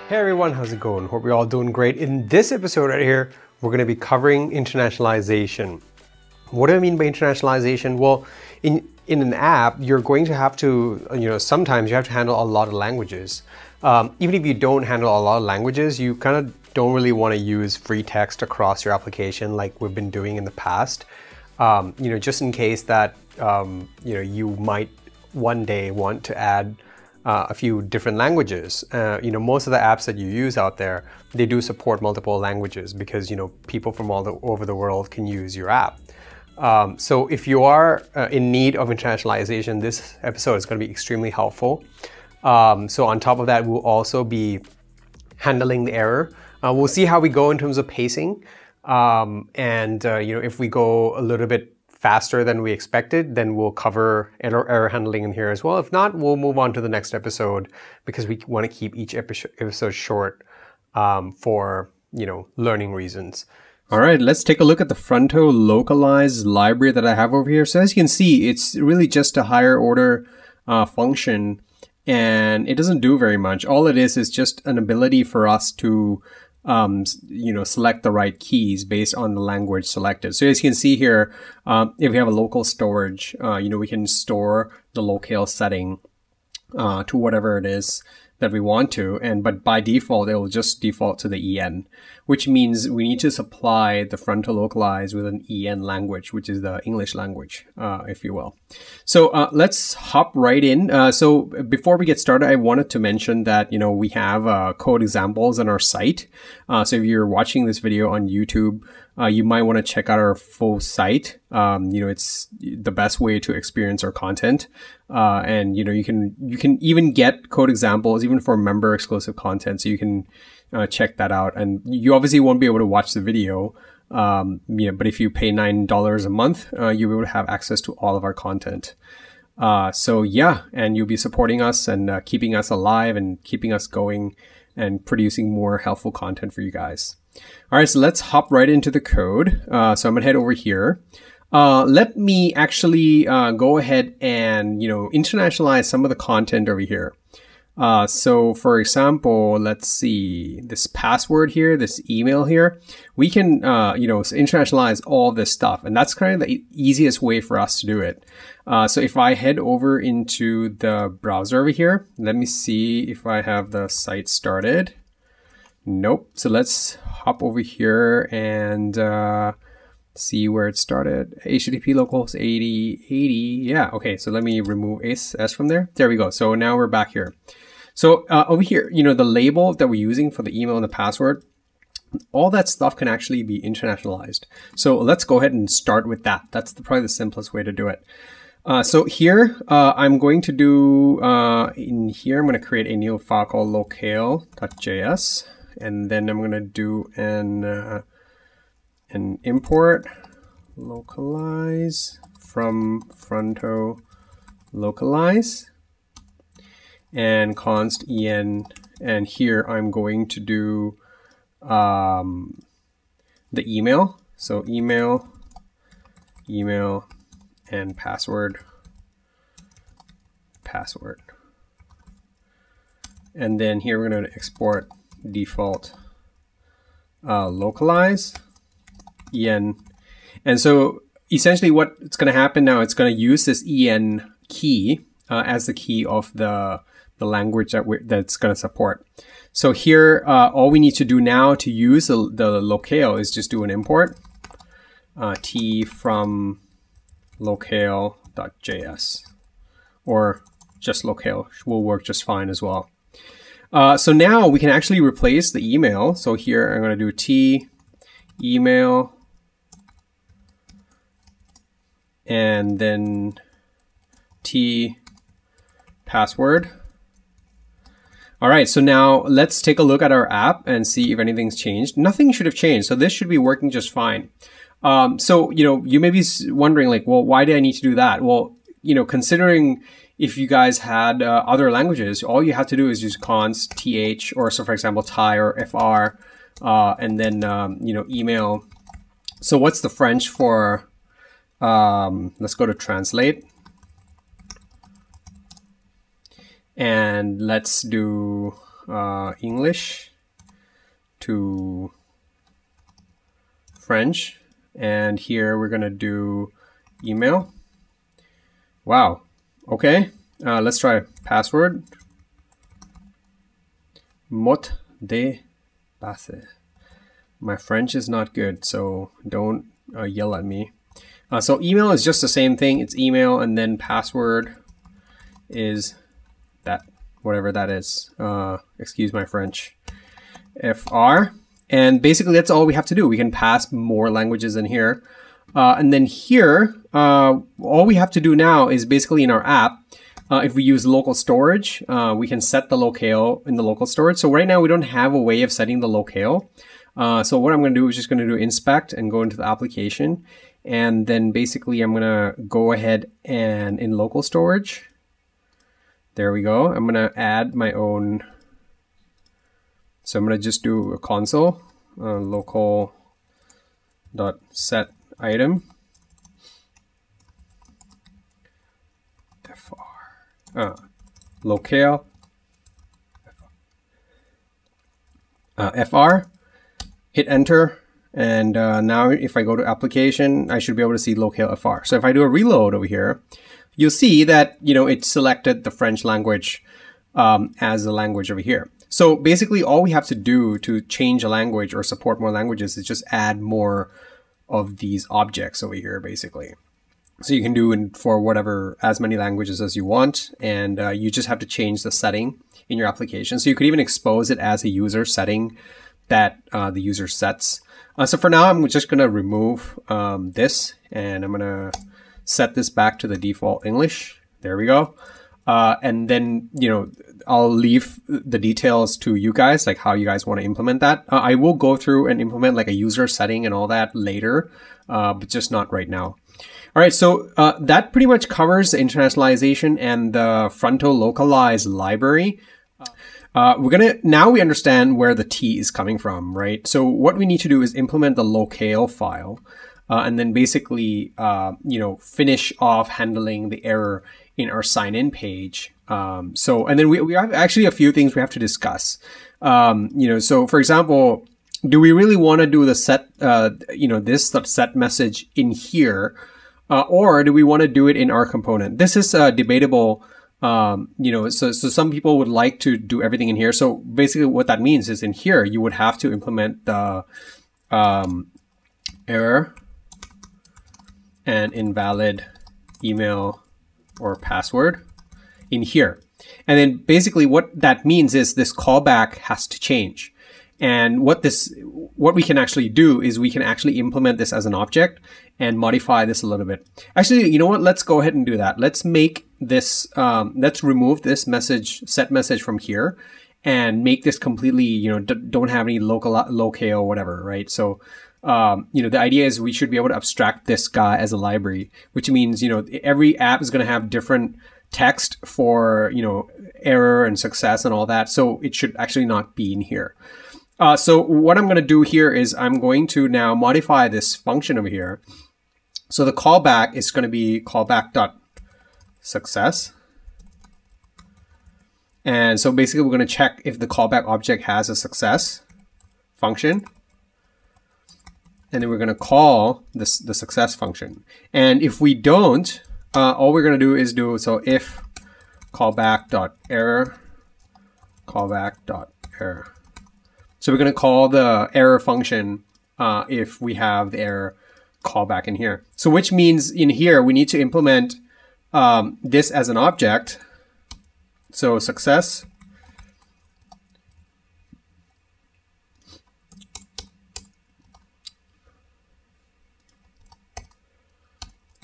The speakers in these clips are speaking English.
Hey everyone, how's it going? Hope you're all doing great. In this episode right here, we're going to be covering internationalization. What do I mean by internationalization? Well, in an app, you're going to have to, sometimes you have to handle a lot of languages. Even if you don't handle a lot of languages, you kind of don't really want to use free text across your application like we've been doing in the past. Just in case that, you might one day want to add a few different languages. Most of the apps that you use out there, they do support multiple languages because, people from all over the world can use your app. So if you are in need of internationalization, this episode is going to be extremely helpful. So on top of that, we'll also be handling the error. We'll see how we go in terms of pacing. If we go a little bit faster than we expected, then we'll cover error handling in here as well. If not, we'll move on to the next episode because we want to keep each episode short for learning reasons. All right, let's take a look at the Frontal Localized library that I have over here. So as you can see, it's really just a higher order function, and it doesn't do very much. All it is just an ability for us to select the right keys based on the language selected. So as you can see here, if we have a local storage, we can store the Locale setting to whatever it is that we want to, but by default, it will just default to the EN, which means we need to supply the Frontal Localized with an EN language, which is the English language, if you will. So let's hop right in. So before we get started, I wanted to mention that, we have code examples on our site. So if you're watching this video on YouTube, you might want to check out our full site. It's the best way to experience our content. You can even get code examples even for member exclusive content. So you can check that out. And you obviously won't be able to watch the video. But if you pay $9 a month, you'll be able to have access to all of our content. And you'll be supporting us and keeping us alive and keeping us going and producing more helpful content for you guys. All right, so let's hop right into the code. So I'm gonna head over here. Let me actually go ahead and internationalize some of the content over here. So for example, let's see this password here, this email here. We can internationalize all this stuff, and that's kind of the easiest way for us to do it. So if I head over into the browser over here, let me see if I have the site started. Nope. So let's hop over here and see where it started. HTTP localhost 8080. Yeah. Okay. So let me remove S from there. There we go. So now we're back here. So over here, the label that we're using for the email and the password, all that stuff can actually be internationalized. So let's go ahead and start with that. That's probably the simplest way to do it. So here, I'm going to do, in here, I'm going to create a new file called locale.js. And then I'm going to do an import localize from fronto localize and const en. And here I'm going to do the email. So email and password. And then here we're going to export default localize en. And so essentially what's going to happen now, it's going to use this en key as the key of the language that's going to support. So here all we need to do now to use the locale is just do an import t from locale.js, or just locale will work just fine as well. So now we can actually replace the email. So here I'm going to do t email and then t password. All right, so now let's take a look at our app and see if anything's changed. Nothing should have changed, so this should be working just fine. So you may be wondering like, well, why did I need to do that? Well, considering if you guys had other languages, all you have to do is use const th, or so for example Thai or fr, and then email. So what's the French for? Let's go to translate, and let's do English to French, and here we're gonna do email. Wow. Okay. Let's try password. Mot de passe. My French is not good, so don't yell at me. So email is just the same thing. It's email, and then password is that, whatever that is. Excuse my French. FR. And basically that's all we have to do. We can pass more languages in here. And then here, all we have to do now is basically in our app, if we use local storage, we can set the locale in the local storage. So right now we don't have a way of setting the locale. So what I'm going to do is just going to do inspect and go into the application. And then basically I'm going to go ahead and in local storage, there we go. I'm going to add my own. So I'm going to just do a console, local.set item. Locale FR, hit enter, and now if I go to application, I should be able to see locale FR. So if I do a reload over here, you'll see that it selected the French language as a language over here. So basically all we have to do to change a language or support more languages is just add more of these objects over here basically. So you can do it for whatever, as many languages as you want, and you just have to change the setting in your application. So you could even expose it as a user setting that the user sets. So for now, I'm just going to remove this, and I'm going to set this back to the default English. There we go. And then, I'll leave the details to you guys, like how you guys want to implement that. I will go through and implement like a user setting and all that later, but just not right now. All right, so that pretty much covers the internationalization and the Frontal Localized library. Now we understand where the T is coming from, right? So what we need to do is implement the Locale file, and then basically, finish off handling the error in our sign-in page. And then we have actually a few things we have to discuss. So for example, do we really want to do the set, this set message in here? Or do we want to do it in our component? This is debatable. So some people would like to do everything in here. So basically what that means is in here, you would have to implement the error and invalid email or password in here. And then basically what that means is this callback has to change. And what we can actually do is we can actually implement this as an object and modify this a little bit. Actually, you know what? Let's go ahead and do that. Let's make this, let's remove this set message from here and make this completely, don't have any locale, whatever, right? So, the idea is we should be able to abstract this guy as a library, which means, every app is going to have different text for, error and success and all that. So it should actually not be in here. So what I'm going to do here is I'm going to now modify this function over here. So the callback is going to be callback.success. And so basically we're going to check if the callback object has a success function. And then we're going to call the success function. And if we don't, all we're going to do is so if callback.error, callback.error. So we're going to call the error function if we have the error callback in here. So which means in here, we need to implement this as an object. So success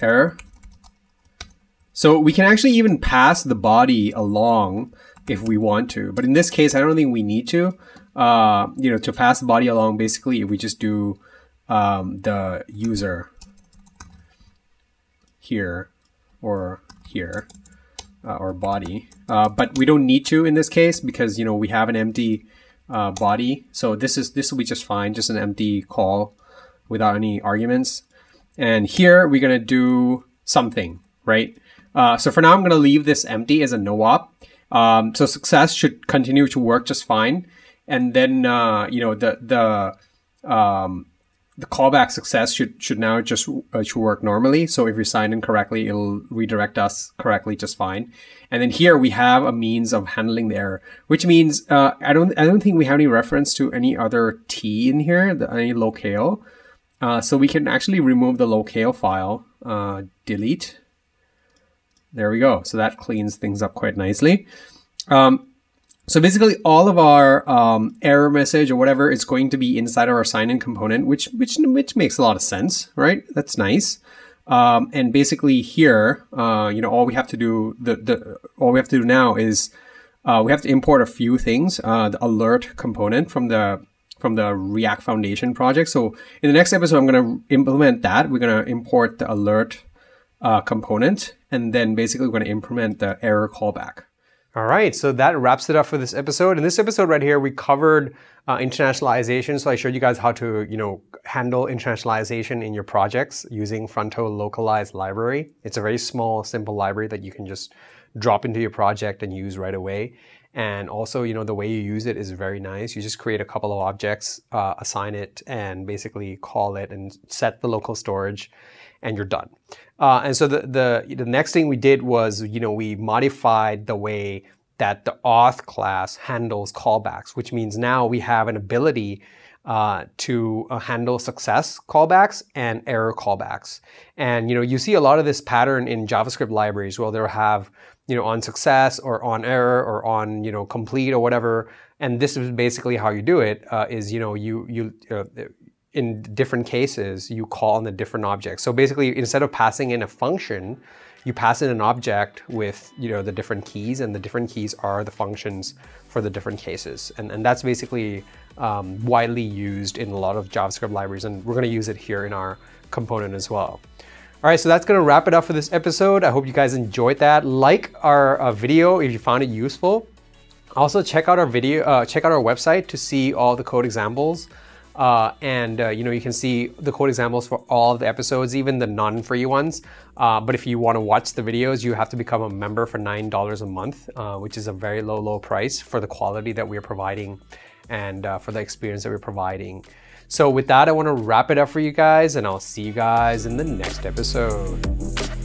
error. So we can actually even pass the body along if we want to. But in this case, I don't think we need to. To pass the body along, basically, we just do the user here or here or body. But we don't need to in this case because, we have an empty body. So this will be just fine, just an empty call without any arguments. And here we're going to do something, right? So for now, I'm going to leave this empty as a no-op. So success should continue to work just fine. And then, the callback success should now just should work normally. So if you sign in correctly, it'll redirect us correctly just fine. And then here we have a means of handling the error, which means I don't think we have any reference to any other T in here, any locale. So we can actually remove the locale file, delete. There we go. So that cleans things up quite nicely. So basically all of our error message or whatever is going to be inside of our sign-in component, which makes a lot of sense, right? That's nice. And basically here, all we have to do now is we have to import a few things. The alert component from the React Foundation project. So in the next episode, I'm going to implement that. We're going to import the alert component, and then basically we're going to implement the error callback. All right, so that wraps it up for this episode. In this episode right here, we covered internationalization. So I showed you guys how to, handle internationalization in your projects using Frontal Localized library. It's a very small, simple library that you can just drop into your project and use right away. And also, the way you use it is very nice. You just create a couple of objects, assign it, and basically call it and set the local storage, and you're done. And so the next thing we did was, we modified the way that the auth class handles callbacks, which means now we have an ability to handle success callbacks and error callbacks. And, you see a lot of this pattern in JavaScript libraries where they'll have, on success or on error or on, complete or whatever. And this is basically how you do it, is, in different cases, you call on the different objects. So basically, instead of passing in a function, you pass in an object with, the different keys, and the different keys are the functions for the different cases. And that's basically widely used in a lot of JavaScript libraries, and we're going to use it here in our component as well. All right, so that's going to wrap it up for this episode. I hope you guys enjoyed that. Like our video if you found it useful. Also, check out our website to see all the code examples. You can see the code examples for all of the episodes, even the non-free ones. But if you want to watch the videos, you have to become a member for $9 a month, which is a very low price for the quality that we're providing and for the experience that we're providing. So with that, I want to wrap it up for you guys, and I'll see you guys in the next episode.